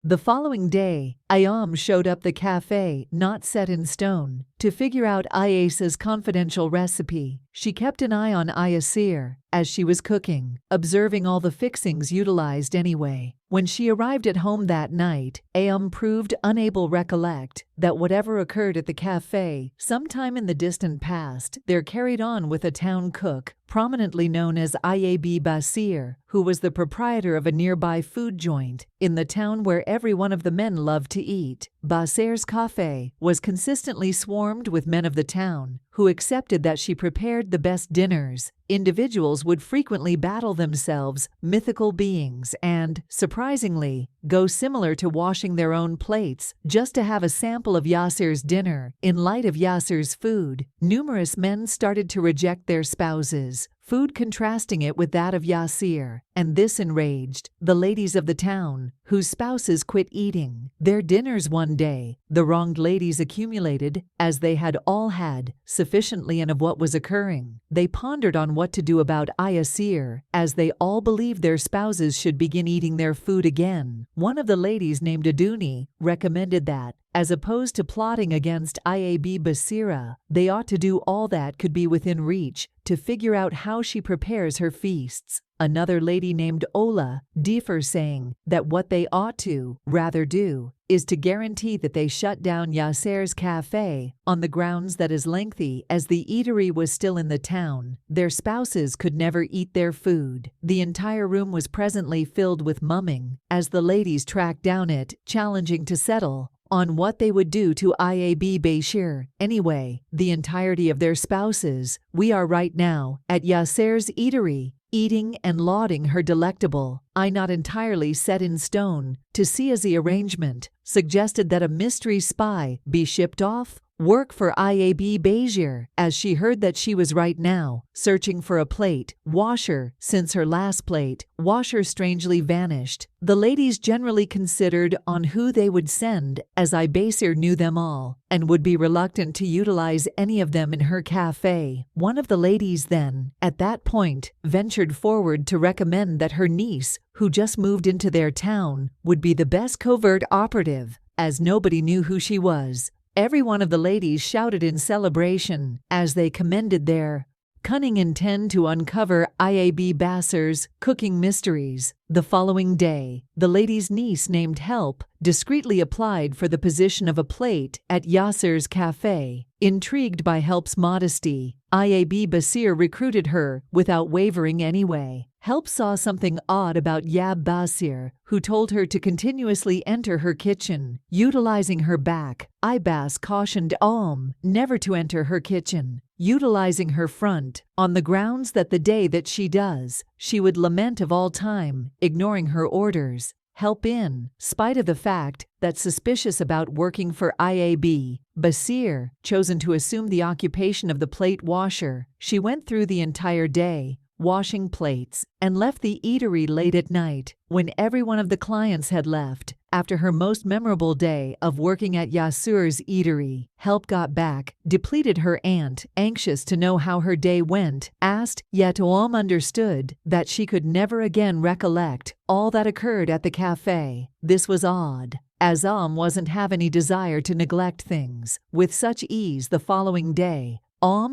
The following day, Ayam showed up the cafe, not set in stone, to figure out Ayasa's confidential recipe. She kept an eye on Ayasir as she was cooking, observing all the fixings utilized anyway. When she arrived at home that night, Ayam proved unable to recollect that whatever occurred at the cafe sometime in the distant past, there carried on with a town cook, prominently known as Iab Basir, who was the proprietor of a nearby food joint in the town where every one of the men loved to eat. Basir's cafe was consistently swarmed with men of the town who accepted that she prepared the best dinners. Individuals would frequently battle themselves, mythical beings, and, surprisingly, go similar to washing their own plates just to have a sample of Yasir's dinner. In light of Yasir's food, numerous men started to reject their spouses, food contrasting it with that of Yasir, and this enraged the ladies of the town, whose spouses quit eating their dinners one day. The wronged ladies accumulated, as they had all had, sufficiently and of what was occurring. They pondered on what to do about Ayasir, as they all believed their spouses should begin eating their food again. One of the ladies, named Aduni, recommended that, as opposed to plotting against Iab Basira, they ought to do all that could be within reach to figure out how she prepares her feasts. Another lady named Ola differed, saying that what they ought to rather do is to guarantee that they shut down Yasir's cafe on the grounds that as lengthy as the eatery was still in the town, their spouses could never eat their food. The entire room was presently filled with mumming as the ladies tracked down it, challenging to settle on what they would do to Iab Bashir. Anyway, the entirety of their spouses, we are right now at Yasir's eatery, eating and lauding her delectable, not entirely set in stone, to see as the arrangement suggested that a mystery spy be shipped off work for Iab Bashir, as she heard that she was right now searching for a plate washer since her last plate washer strangely vanished. The ladies generally considered on who they would send, as Bashir knew them all and would be reluctant to utilize any of them in her cafe. One of the ladies then, at that point, ventured forward to recommend that her niece, who just moved into their town, would be the best covert operative, as nobody knew who she was. Every one of the ladies shouted in celebration as they commended their cunning intent to uncover Iab Basir's cooking mysteries. The following day, the lady's niece, named Help, discreetly applied for the position of a plate at Yasir's cafe. Intrigued by Help's modesty, Iab Basir recruited her without wavering anyway. Help saw something odd about Yab Basir, who told her to continuously enter her kitchen, utilizing her back. Ibas cautioned never to enter her kitchen, utilizing her front, on the grounds that the day that she does, she would lament of all time, ignoring her orders. Help, in spite of the fact that suspicious about working for Iab Basir, chosen to assume the occupation of the plate washer. She went through the entire day washing plates and left the eatery late at night when every one of the clients had left. After her most memorable day of working at Yasir's eatery, Help got back, depleted her aunt, anxious to know how her day went, asked, yet understood that she could never again recollect all that occurred at the cafe. This was odd, as wasn't have any desire to neglect things with such ease. The following day,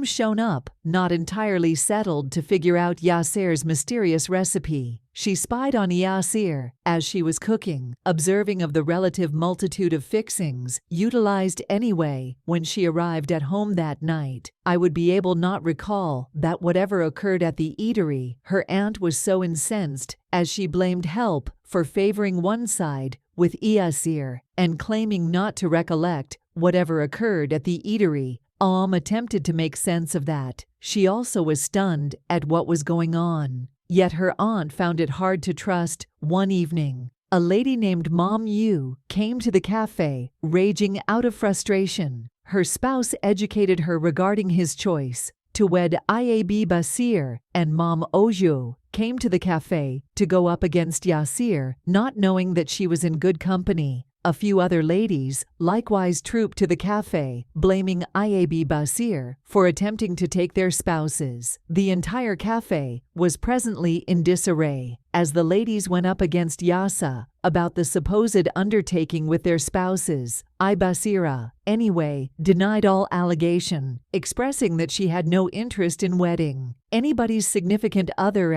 shown up, not entirely settled to figure out Yasir's mysterious recipe. She spied on Yasir as she was cooking, observing of the relative multitude of fixings utilized anyway. When she arrived at home that night, I would be able not recall that whatever occurred at the eatery. Her aunt was so incensed as she blamed Help for favoring one side with Yasir and claiming not to recollect whatever occurred at the eatery. Attempted to make sense of that. She also was stunned at what was going on. Yet her aunt found it hard to trust. One evening, a lady named Mom Yu came to the cafe, raging out of frustration. Her spouse educated her regarding his choice to wed Iab Basir, and Mom Ojo came to the cafe to go up against Yasir, not knowing that she was in good company. A few other ladies likewise trooped to the cafe, blaming Igbo Basir for attempting to take their spouses. The entire cafe was presently in disarray, as the ladies went up against Yasa about the supposed undertaking with their spouses. Basira, anyway, denied all allegation, expressing that she had no interest in wedding anybody's significant other.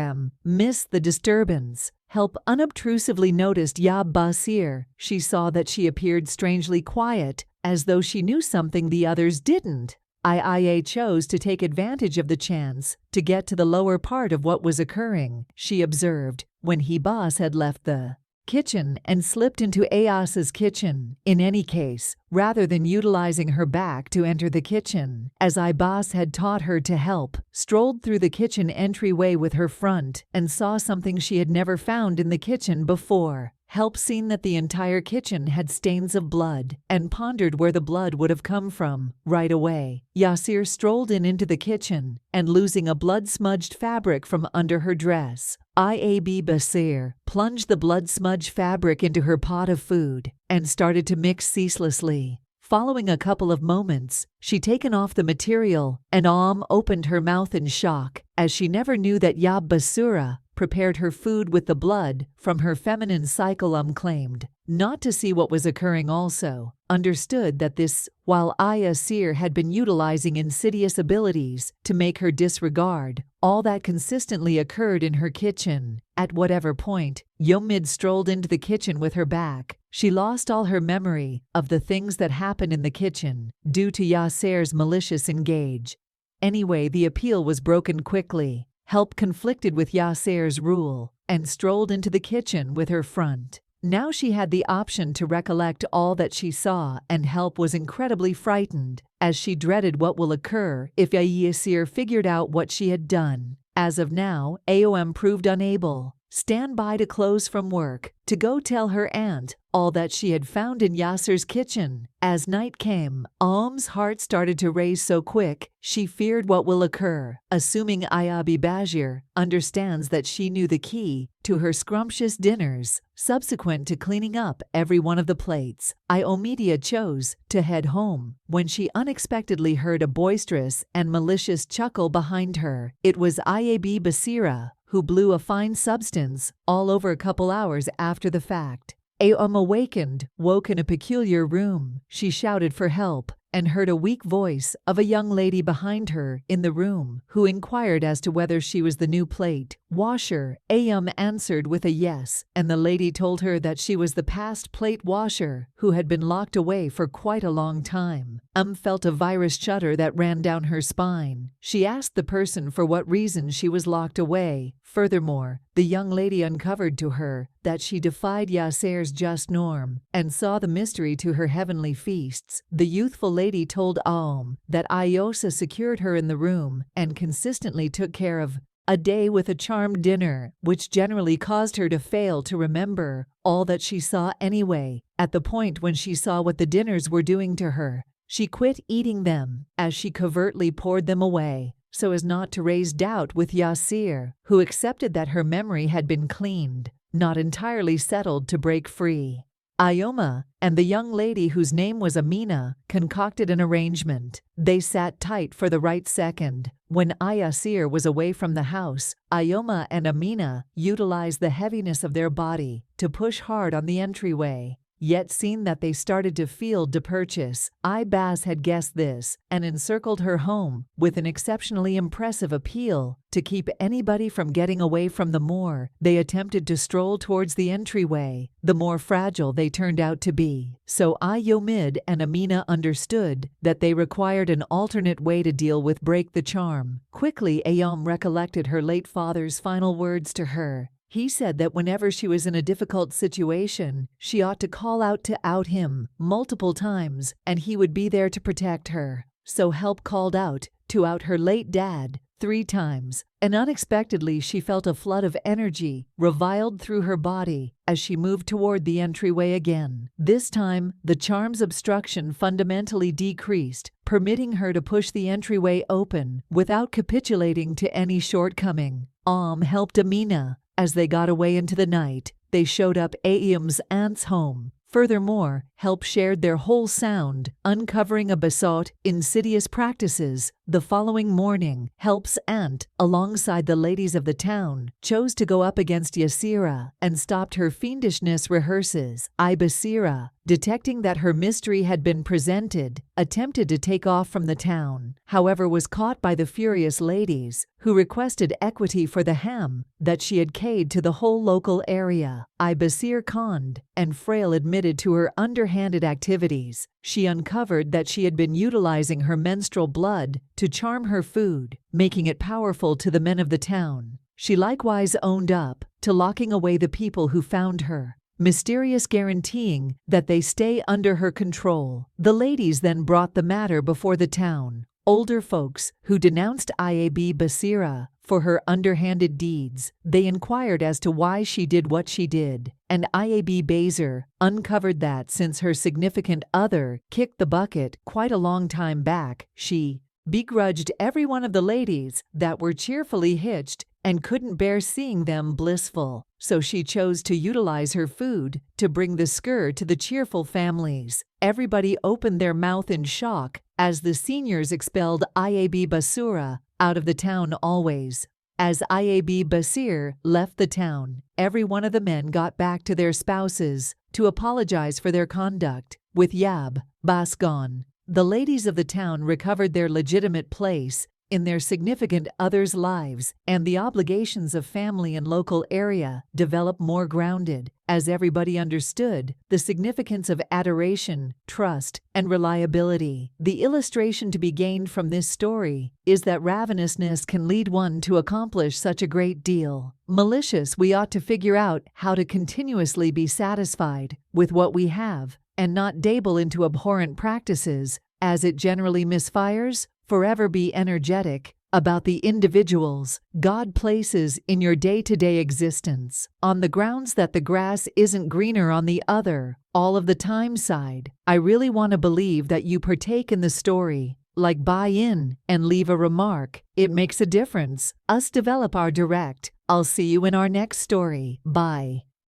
Missed the disturbance. Help unobtrusively noticed Yab Basir. She saw that she appeared strangely quiet, as though she knew something the others didn't. Ia chose to take advantage of the chance to get to the lower part of what was occurring, she observed, when Boss had left the kitchen and slipped into Ayasa's kitchen. In any case, rather than utilizing her back to enter the kitchen, as Boss had taught her to help, strolled through the kitchen entryway with her front and saw something she had never found in the kitchen before. Help seen that the entire kitchen had stains of blood and pondered where the blood would have come from. Right away, Yasir strolled into the kitchen and, losing a blood-smudged fabric from under her dress, Iab Basir plunged the blood-smudged fabric into her pot of food and started to mix ceaselessly. Following a couple of moments, she taken off the material and opened her mouth in shock, as she never knew that Yab Basura prepared her food with the blood from her feminine cycle. Claimed not to see what was occurring, also understood that this, while Ayasir had been utilizing insidious abilities to make her disregard all that consistently occurred in her kitchen. At whatever point Yomid strolled into the kitchen with her back, she lost all her memory of the things that happened in the kitchen due to Yasir's malicious engage. Anyway, the appeal was broken quickly. Help conflicted with Yasir's rule and strolled into the kitchen with her front. Now she had the option to recollect all that she saw, and Help was incredibly frightened, as she dreaded what will occur if Yasir figured out what she had done. As of now, Aom proved unable. Stand by to close from work to go tell her aunt all that she had found in Yasir's kitchen. As night came, Aom's heart started to race so quick she feared what will occur. Assuming Ayabi Bajir understands that she knew the key to her scrumptious dinners, subsequent to cleaning up every one of the plates, Iomedia chose to head home when she unexpectedly heard a boisterous and malicious chuckle behind her. It was Iabi Basira, who blew a fine substance all over a couple hours after the fact. Aom woke in a peculiar room. She shouted for help and heard a weak voice of a young lady behind her in the room, who inquired as to whether she was the new plate washer. Aom answered with a yes, and the lady told her that she was the past plate washer who had been locked away for quite a long time. Felt a virus shudder that ran down her spine. She asked the person for what reason she was locked away. Furthermore, the young lady uncovered to her that she defied Yasir's just norm and saw the mystery to her heavenly feasts. The youthful lady told Aom that Iosa secured her in the room and consistently took care of a day with a charmed dinner, which generally caused her to fail to remember all that she saw anyway. At the point when she saw what the dinners were doing to her, she quit eating them, as she covertly poured them away, so as not to raise doubt with Yasir, who accepted that her memory had been cleaned, not entirely settled to break free. Ioma and the young lady, whose name was Amina, concocted an arrangement. They sat tight for the right second. When Ayasir was away from the house, Ioma and Amina utilized the heaviness of their body to push hard on the entryway. Yet seen that they started to feel de purchase, Ibas had guessed this and encircled her home with an exceptionally impressive appeal to keep anybody from getting away. From the more they attempted to stroll towards the entryway, the more fragile they turned out to be. So Yomid and Amina understood that they required an alternate way to deal with break the charm. Quickly Aom recollected her late father's final words to her. He said that whenever she was in a difficult situation, she ought to call out to him multiple times, and he would be there to protect her. So Help called out to her late dad 3 times, and unexpectedly she felt a flood of energy reviled through her body as she moved toward the entryway again. This time, the charm's obstruction fundamentally decreased, permitting her to push the entryway open without capitulating to any shortcoming. Helped Amina. As they got away into the night, they showed up Aom's aunt's home, Furthermore, help shared their whole sound, uncovering a basalt insidious practices. The following morning, Help's aunt, alongside the ladies of the town, chose to go up against Yasira and stopped her fiendishness rehearses. Ibasira, detecting that her mystery had been presented, attempted to take off from the town, however was caught by the furious ladies, who requested equity for the ham that she had paid to the whole local area. Ibasir conned, and Frail admitted to her underhanded activities. She uncovered that she had been utilizing her menstrual blood to charm her food, making it powerful to the men of the town. She likewise owned up to locking away the people who found her, mysterious guaranteeing that they stay under her control. The ladies then brought the matter before the town. Older folks who denounced Iab Basira for her underhanded deeds. They inquired as to why she did what she did, and Iab Baser uncovered that since her significant other kicked the bucket quite a long time back, she begrudged every one of the ladies that were cheerfully hitched and couldn't bear seeing them blissful, so she chose to utilize her food to bring the scur to the cheerful families. Everybody opened their mouth in shock as the seniors expelled Iab Basura out of the town always. As Iab Basir left the town, every one of the men got back to their spouses to apologize for their conduct. With Yab Bas gone, the ladies of the town recovered their legitimate place in their significant others' lives, and the obligations of family and local area developed more grounded, as everybody understood the significance of adoration, trust, and reliability. The illustration to be gained from this story is that ravenousness can lead one to accomplish such a great deal. Malicious, we ought to figure out how to continuously be satisfied with what we have and not dabble into abhorrent practices, as it generally misfires. Forever be energetic about the individuals God places in your day-to-day existence, on the grounds that the grass isn't greener on the other all of the time side. I really want to believe that you partake in the story, like buy in and leave a remark. It makes a difference. Us develop our direct. I'll see you in our next story. Bye.